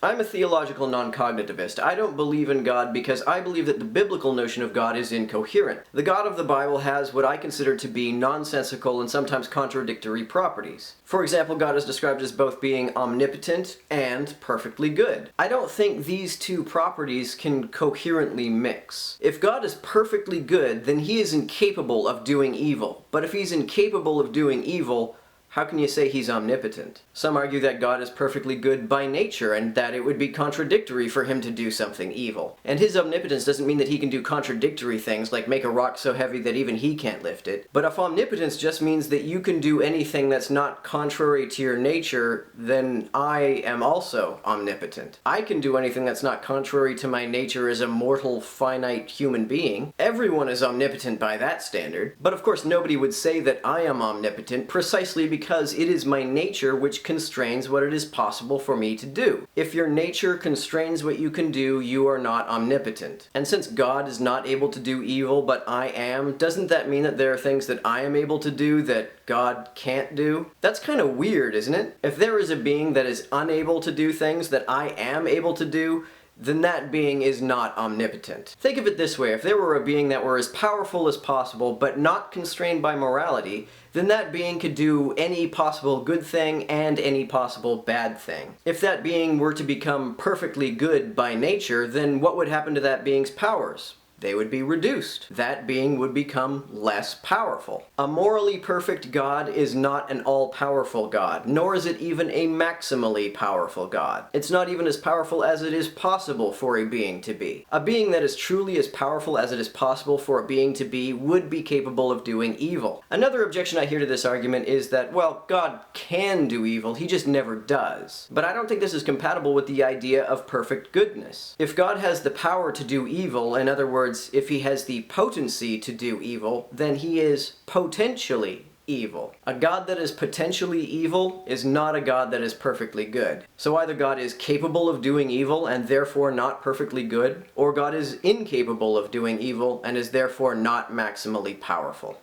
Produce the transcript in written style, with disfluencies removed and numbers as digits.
I'm a theological non-cognitivist. I don't believe in God because I believe that the biblical notion of God is incoherent. The God of the Bible has what I consider to be nonsensical and sometimes contradictory properties. For example, God is described as both being omnipotent and perfectly good. I don't think these two properties can coherently mix. If God is perfectly good, then he is incapable of doing evil. But if he's incapable of doing evil, how can you say he's omnipotent? Some argue that God is perfectly good by nature and that it would be contradictory for him to do something evil. And his omnipotence doesn't mean that he can do contradictory things like make a rock so heavy that even he can't lift it. But if omnipotence just means that you can do anything that's not contrary to your nature, then I am also omnipotent. I can do anything that's not contrary to my nature as a mortal, finite human being. Everyone is omnipotent by that standard. But of course nobody would say that I am omnipotent precisely because it is my nature which constrains what it is possible for me to do. If your nature constrains what you can do, you are not omnipotent. And since God is not able to do evil, but I am, doesn't that mean that there are things that I am able to do that God can't do? That's kind of weird, isn't it? If there is a being that is unable to do things that I am able to do, then that being is not omnipotent. Think of it this way, if there were a being that were as powerful as possible but not constrained by morality, then that being could do any possible good thing and any possible bad thing. If that being were to become perfectly good by nature, then what would happen to that being's powers? They would be reduced. That being would become less powerful. A morally perfect God is not an all-powerful God, nor is it even a maximally powerful God. It's not even as powerful as it is possible for a being to be. A being that is truly as powerful as it is possible for a being to be would be capable of doing evil. Another objection I hear to this argument is that, well, God can do evil, he just never does. But I don't think this is compatible with the idea of perfect goodness. If God has the power to do evil, in other words, if he has the potency to do evil, then he is potentially evil. A God that is potentially evil is not a God that is perfectly good. So either God is capable of doing evil and therefore not perfectly good, or God is incapable of doing evil and is therefore not maximally powerful.